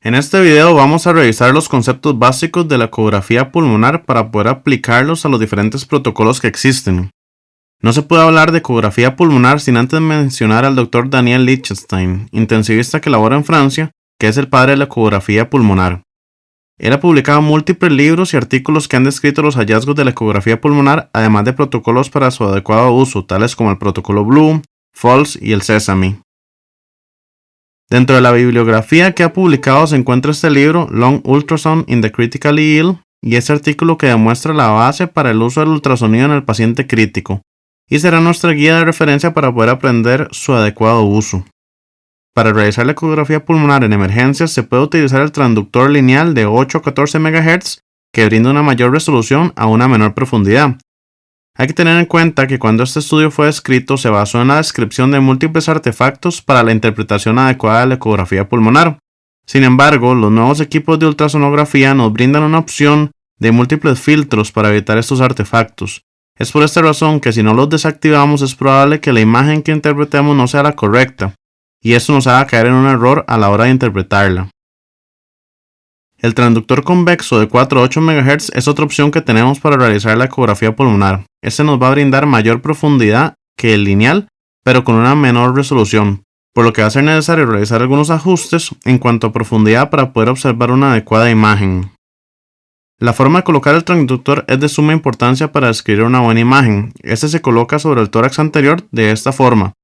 En este video vamos a revisar los conceptos básicos de la ecografía pulmonar para poder aplicarlos a los diferentes protocolos que existen. No se puede hablar de ecografía pulmonar sin antes mencionar al Dr. Daniel Lichtenstein, intensivista que labora en Francia, que es el padre de la ecografía pulmonar. Él ha publicado múltiples libros y artículos que han descrito los hallazgos de la ecografía pulmonar, además de protocolos para su adecuado uso, tales como el protocolo Blue, FALS y el SESAMI. Dentro de la bibliografía que ha publicado se encuentra este libro, Lung Ultrasound in the Critically Ill, y este artículo que demuestra la base para el uso del ultrasonido en el paciente crítico, y será nuestra guía de referencia para poder aprender su adecuado uso. Para realizar la ecografía pulmonar en emergencias se puede utilizar el transductor lineal de 8 a 14 MHz que brinda una mayor resolución a una menor profundidad. Hay que tener en cuenta que cuando este estudio fue escrito se basó en la descripción de múltiples artefactos para la interpretación adecuada de la ecografía pulmonar. Sin embargo, los nuevos equipos de ultrasonografía nos brindan una opción de múltiples filtros para evitar estos artefactos. Es por esta razón que si no los desactivamos es probable que la imagen que interpretemos no sea la correcta, y esto nos haga caer en un error a la hora de interpretarla. El transductor convexo de 4 a 8 MHz es otra opción que tenemos para realizar la ecografía pulmonar. Este nos va a brindar mayor profundidad que el lineal, pero con una menor resolución, por lo que va a ser necesario realizar algunos ajustes en cuanto a profundidad para poder observar una adecuada imagen. La forma de colocar el transductor es de suma importancia para describir una buena imagen. Este se coloca sobre el tórax anterior de esta forma,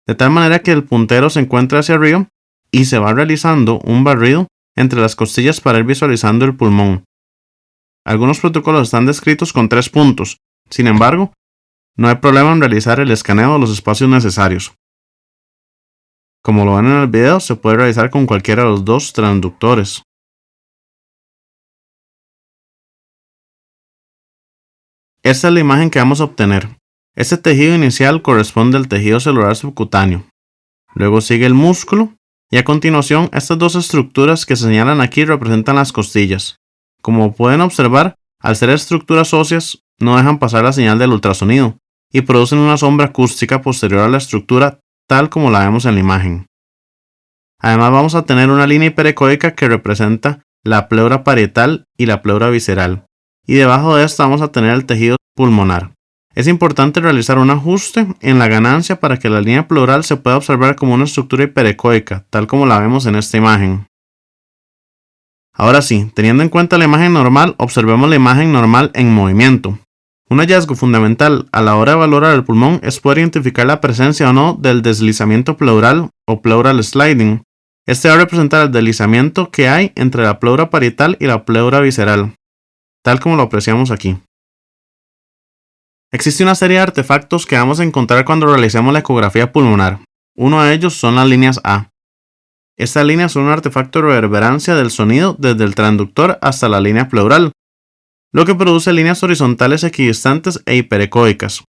de tal manera que el puntero se encuentra hacia arriba y se va realizando un barrido entre las costillas para ir visualizando el pulmón. Algunos protocolos están descritos con 3 puntos, sin embargo, no hay problema en realizar el escaneo de los espacios necesarios. Como lo ven en el video, se puede realizar con cualquiera de los dos transductores. Esta es la imagen que vamos a obtener. Este tejido inicial corresponde al tejido celular subcutáneo. Luego sigue el músculo. Y a continuación, estas dos estructuras que se señalan aquí representan las costillas. Como pueden observar, al ser estructuras óseas, no dejan pasar la señal del ultrasonido y producen una sombra acústica posterior a la estructura tal como la vemos en la imagen. Además vamos a tener una línea hiperecóica que representa la pleura parietal y la pleura visceral, y debajo de esta vamos a tener el tejido pulmonar. Es importante realizar un ajuste en la ganancia para que la línea pleural se pueda observar como una estructura hiperecoica, tal como la vemos en esta imagen. Ahora sí, teniendo en cuenta la imagen normal, observemos la imagen normal en movimiento. Un hallazgo fundamental a la hora de valorar el pulmón es poder identificar la presencia o no del deslizamiento pleural o pleural sliding. Este va a representar el deslizamiento que hay entre la pleura parietal y la pleura visceral, tal como lo apreciamos aquí. Existe una serie de artefactos que vamos a encontrar cuando realicemos la ecografía pulmonar. Uno de ellos son las líneas A. Estas líneas son un artefacto de reverberancia del sonido desde el transductor hasta la línea pleural, lo que produce líneas horizontales equidistantes e hiperecóicas.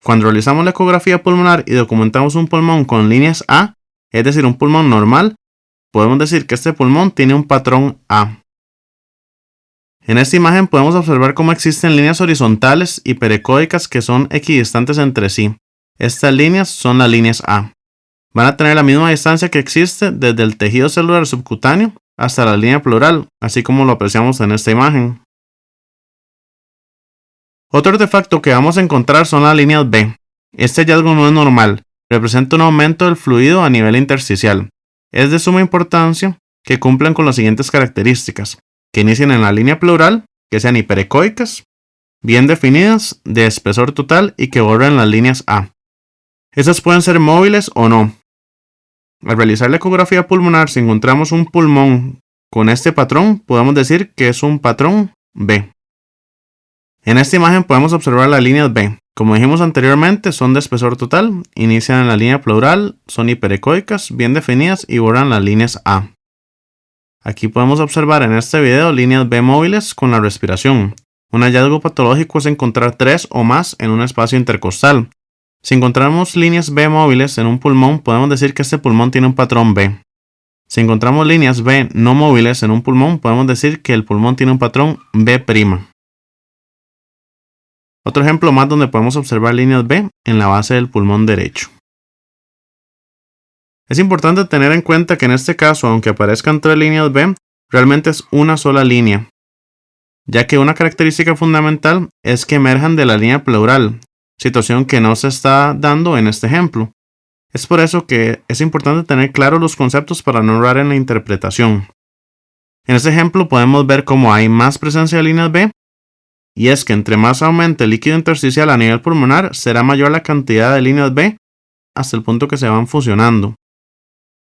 Cuando realizamos la ecografía pulmonar y documentamos un pulmón con líneas A, es decir, un pulmón normal, podemos decir que este pulmón tiene un patrón A. En esta imagen podemos observar cómo existen líneas horizontales hiperecóicas que son equidistantes entre sí. Estas líneas son las líneas A. Van a tener la misma distancia que existe desde el tejido celular subcutáneo hasta la línea pleural, así como lo apreciamos en esta imagen. Otro artefacto que vamos a encontrar son las líneas B. Este hallazgo no es normal, representa un aumento del fluido a nivel intersticial. Es de suma importancia que cumplan con las siguientes características: que inicien en la línea pleural, que sean hiperecoicas, bien definidas, de espesor total y que borren las líneas A. Estas pueden ser móviles o no. Al realizar la ecografía pulmonar, si encontramos un pulmón con este patrón, podemos decir que es un patrón B. En esta imagen podemos observar las líneas B. Como dijimos anteriormente, son de espesor total, inician en la línea pleural, son hiperecoicas, bien definidas y borran las líneas A. Aquí podemos observar en este video líneas B móviles con la respiración. Un hallazgo patológico es encontrar 3 o más en un espacio intercostal. Si encontramos líneas B móviles en un pulmón, podemos decir que este pulmón tiene un patrón B. Si encontramos líneas B no móviles en un pulmón, podemos decir que el pulmón tiene un patrón B'. Otro ejemplo más donde podemos observar líneas B en la base del pulmón derecho. Es importante tener en cuenta que en este caso, aunque aparezcan 3 líneas B, realmente es una sola línea, ya que una característica fundamental es que emerjan de la línea pleural, situación que no se está dando en este ejemplo. Es por eso que es importante tener claros los conceptos para no errar en la interpretación. En este ejemplo podemos ver cómo hay más presencia de líneas B, y es que entre más aumente el líquido intersticial a nivel pulmonar, será mayor la cantidad de líneas B hasta el punto que se van fusionando.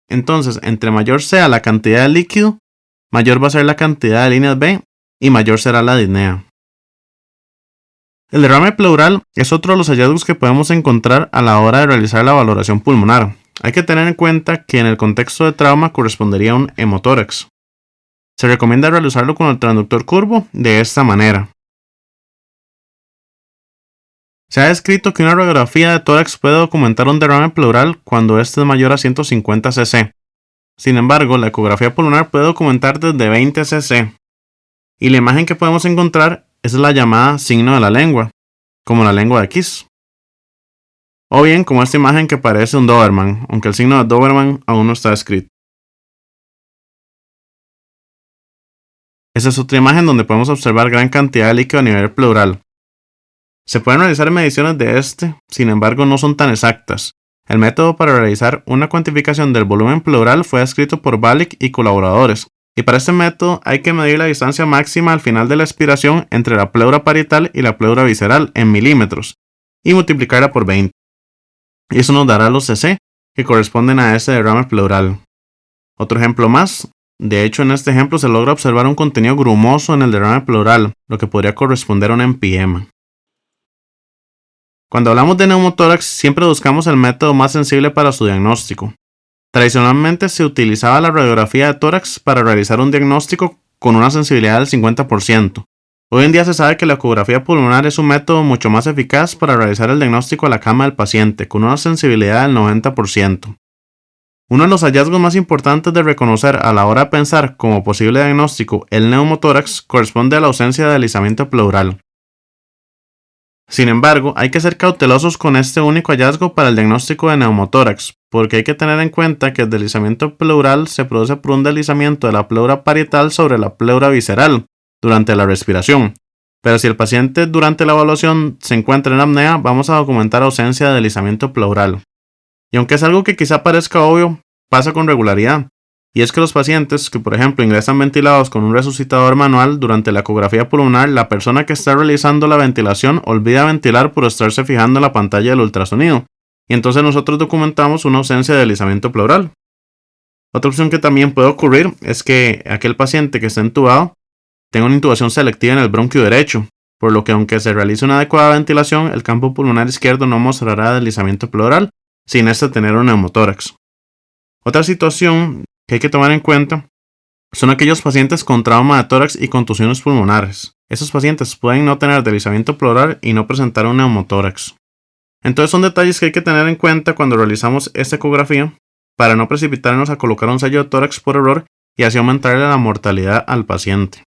Entonces, entre mayor sea la cantidad de líquido, mayor va a ser la cantidad de líneas B y mayor será la disnea. El derrame pleural es otro de los hallazgos que podemos encontrar a la hora de realizar la valoración pulmonar. Hay que tener en cuenta que en el contexto de trauma correspondería a un hemotórax. Se recomienda realizarlo con el transductor curvo de esta manera. Se ha descrito que una radiografía de tórax puede documentar un derrame pleural cuando este es mayor a 150 cc. Sin embargo, la ecografía pulmonar puede documentar desde 20 cc. Y la imagen que podemos encontrar es la llamada signo de la lengua, como la lengua de Kiss. O bien como esta imagen que parece un Doberman, aunque el signo de Doberman aún no está escrito. Esta es otra imagen donde podemos observar gran cantidad de líquido a nivel pleural. Se pueden realizar mediciones de este, sin embargo no son tan exactas. El método para realizar una cuantificación del volumen pleural fue descrito por Balick y colaboradores, y para este método hay que medir la distancia máxima al final de la expiración entre la pleura parietal y la pleura visceral en milímetros, y multiplicarla por 20. Y eso nos dará los cc, que corresponden a ese derrame pleural. Otro ejemplo más. De hecho, en este ejemplo se logra observar un contenido grumoso en el derrame pleural, lo que podría corresponder a un empiema. Cuando hablamos de neumotórax, siempre buscamos el método más sensible para su diagnóstico. Tradicionalmente se utilizaba la radiografía de tórax para realizar un diagnóstico con una sensibilidad del 50%. Hoy en día se sabe que la ecografía pulmonar es un método mucho más eficaz para realizar el diagnóstico a la cama del paciente, con una sensibilidad del 90%. Uno de los hallazgos más importantes de reconocer a la hora de pensar como posible diagnóstico el neumotórax corresponde a la ausencia de deslizamiento pleural. Sin embargo, hay que ser cautelosos con este único hallazgo para el diagnóstico de neumotórax, porque hay que tener en cuenta que el deslizamiento pleural se produce por un deslizamiento de la pleura parietal sobre la pleura visceral durante la respiración. Pero si el paciente durante la evaluación se encuentra en apnea, vamos a documentar ausencia de deslizamiento pleural. Y aunque es algo que quizá parezca obvio, pasa con regularidad. Y es que los pacientes que, por ejemplo, ingresan ventilados con un resucitador manual durante la ecografía pulmonar, la persona que está realizando la ventilación olvida ventilar por estarse fijando en la pantalla del ultrasonido, y entonces nosotros documentamos una ausencia de deslizamiento pleural. Otra opción que también puede ocurrir es que aquel paciente que está entubado tenga una intubación selectiva en el bronquio derecho, por lo que aunque se realice una adecuada ventilación, el campo pulmonar izquierdo no mostrará deslizamiento pleural sin tener un neumotórax. Otra situación que hay que tomar en cuenta son aquellos pacientes con trauma de tórax y contusiones pulmonares. Esos pacientes pueden no tener deslizamiento pleural y no presentar un neumotórax. Entonces son detalles que hay que tener en cuenta cuando realizamos esta ecografía para no precipitarnos a colocar un sello de tórax por error y así aumentarle la mortalidad al paciente.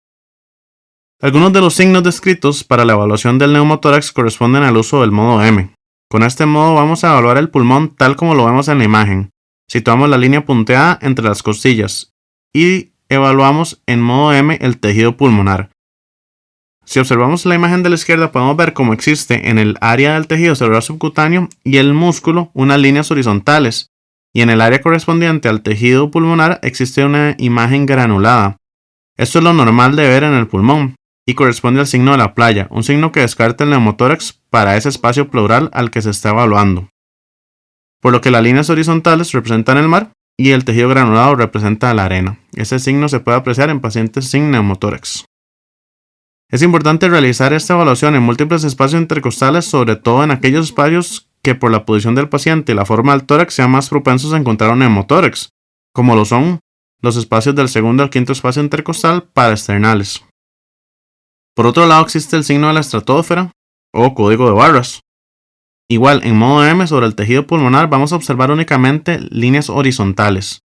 Algunos de los signos descritos para la evaluación del neumotórax corresponden al uso del modo M. Con este modo vamos a evaluar el pulmón tal como lo vemos en la imagen. Situamos la línea punteada entre las costillas y evaluamos en modo M el tejido pulmonar. Si observamos la imagen de la izquierda podemos ver cómo existe en el área del tejido cerebral subcutáneo y el músculo unas líneas horizontales, y en el área correspondiente al tejido pulmonar existe una imagen granulada. Esto es lo normal de ver en el pulmón y corresponde al signo de la playa, un signo que descarta el neumotórax para ese espacio pleural al que se está evaluando. Por lo que las líneas horizontales representan el mar y el tejido granulado representa la arena. Ese signo se puede apreciar en pacientes sin neumotórax. Es importante realizar esta evaluación en múltiples espacios intercostales, sobre todo en aquellos espacios que por la posición del paciente y la forma del tórax sean más propensos a encontrar un neumotórax, como lo son los espacios del segundo al quinto espacio intercostal paraesternales. Por otro lado existe el signo de la estratosfera o código de barras. Igual, en modo M sobre el tejido pulmonar vamos a observar únicamente líneas horizontales.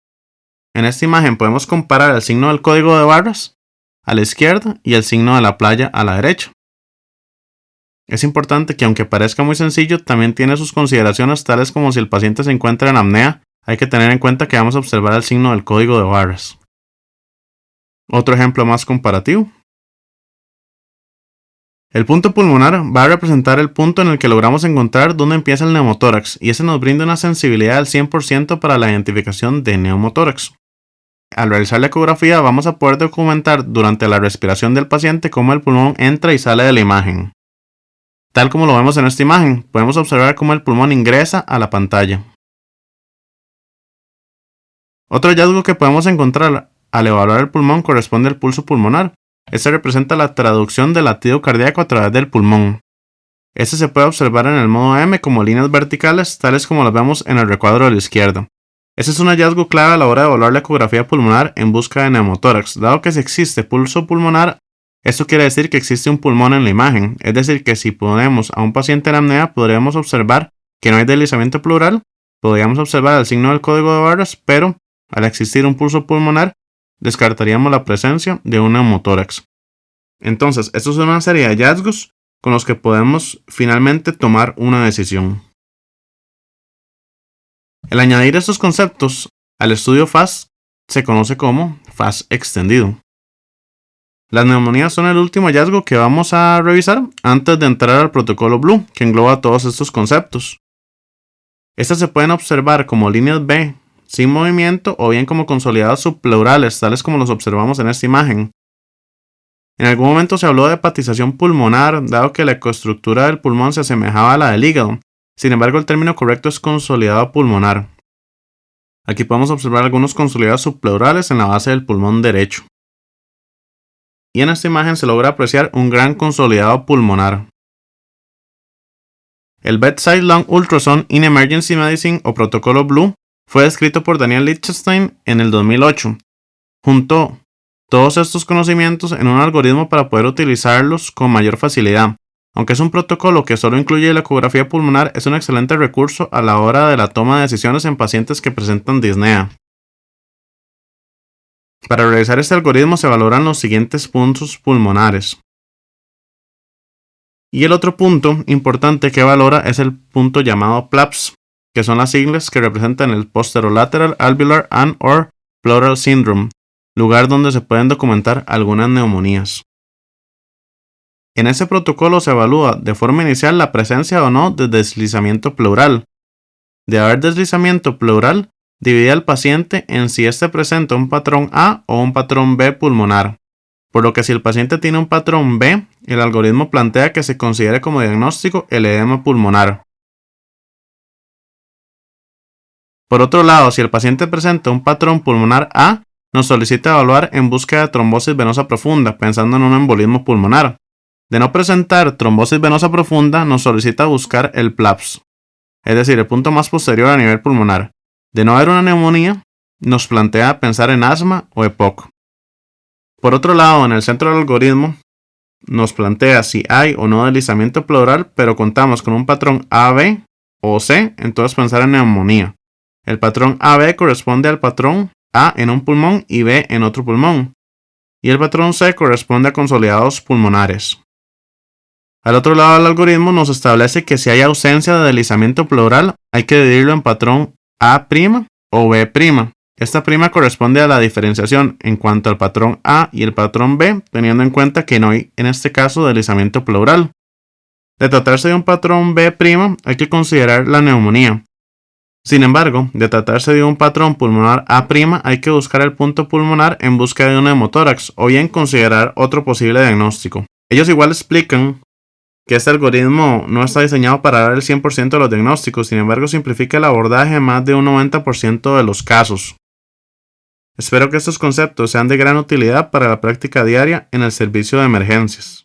En esta imagen podemos comparar el signo del código de barras a la izquierda y el signo de la playa a la derecha. Es importante que aunque parezca muy sencillo, también tiene sus consideraciones tales como si el paciente se encuentra en apnea, hay que tener en cuenta que vamos a observar el signo del código de barras. Otro ejemplo más comparativo. El punto pulmonar va a representar el punto en el que logramos encontrar dónde empieza el neumotórax, y ese nos brinda una sensibilidad del 100% para la identificación de neumotórax. Al realizar la ecografía vamos a poder documentar durante la respiración del paciente cómo el pulmón entra y sale de la imagen. Tal como lo vemos en esta imagen, podemos observar cómo el pulmón ingresa a la pantalla. Otro hallazgo que podemos encontrar al evaluar el pulmón corresponde al pulso pulmonar. Este representa la traducción del latido cardíaco a través del pulmón. Este se puede observar en el modo M como líneas verticales, tales como las vemos en el recuadro de la izquierda. Este es un hallazgo clave a la hora de evaluar la ecografía pulmonar en busca de neumotórax. Dado que si existe pulso pulmonar, esto quiere decir que existe un pulmón en la imagen, es decir que si ponemos a un paciente en apnea podríamos observar que no hay deslizamiento pleural, podríamos observar el signo del código de barras, pero al existir un pulso pulmonar descartaríamos la presencia de un neumotórax. Entonces, estos son una serie de hallazgos con los que podemos finalmente tomar una decisión. El añadir estos conceptos al estudio FAS se conoce como FAS extendido. Las neumonías son el último hallazgo que vamos a revisar antes de entrar al protocolo Blue, que engloba todos estos conceptos. Estas se pueden observar como líneas B sin movimiento o bien como consolidados subpleurales, tales como los observamos en esta imagen. En algún momento se habló de hepatización pulmonar, dado que la ecoestructura del pulmón se asemejaba a la del hígado. Sin embargo, el término correcto es consolidado pulmonar. Aquí podemos observar algunos consolidados subpleurales en la base del pulmón derecho. Y en esta imagen se logra apreciar un gran consolidado pulmonar. El Bedside Lung Ultrasound in Emergency Medicine o protocolo Blue fue descrito por Daniel Lichtenstein en el 2008. Juntó todos estos conocimientos en un algoritmo para poder utilizarlos con mayor facilidad. Aunque es un protocolo que solo incluye la ecografía pulmonar, es un excelente recurso a la hora de la toma de decisiones en pacientes que presentan disnea. Para realizar este algoritmo se valoran los siguientes puntos pulmonares. Y el otro punto importante que valora es el punto llamado PLAPS, que son las siglas que representan el Posterolateral Alveolar and/or Pleural Syndrome, lugar donde se pueden documentar algunas neumonías. En este protocolo se evalúa de forma inicial la presencia o no de deslizamiento pleural. De haber deslizamiento pleural, divide al paciente en si éste presenta un patrón A o un patrón B pulmonar. Por lo que si el paciente tiene un patrón B, el algoritmo plantea que se considere como diagnóstico el edema pulmonar. Por otro lado, si el paciente presenta un patrón pulmonar A, nos solicita evaluar en búsqueda de trombosis venosa profunda, pensando en un embolismo pulmonar. De no presentar trombosis venosa profunda, nos solicita buscar el PLAPS, es decir, el punto más posterior a nivel pulmonar. De no haber una neumonía, nos plantea pensar en asma o EPOC. Por otro lado, en el centro del algoritmo, nos plantea si hay o no deslizamiento pleural, pero contamos con un patrón AB o C, entonces pensar en neumonía. El patrón AB corresponde al patrón A en un pulmón y B en otro pulmón, y el patrón C corresponde a consolidados pulmonares. Al otro lado del algoritmo nos establece que si hay ausencia de deslizamiento pleural, hay que dividirlo en patrón A' o B'. Esta prima corresponde a la diferenciación en cuanto al patrón A y el patrón B, teniendo en cuenta que no hay en este caso deslizamiento pleural. De tratarse de un patrón B', hay que considerar la neumonía. Sin embargo, de tratarse de un patrón pulmonar A', hay que buscar el punto pulmonar en busca de un neumotórax o bien considerar otro posible diagnóstico. Ellos igual explican que este algoritmo no está diseñado para dar el 100% de los diagnósticos, sin embargo simplifica el abordaje en más de un 90% de los casos. Espero que estos conceptos sean de gran utilidad para la práctica diaria en el servicio de emergencias.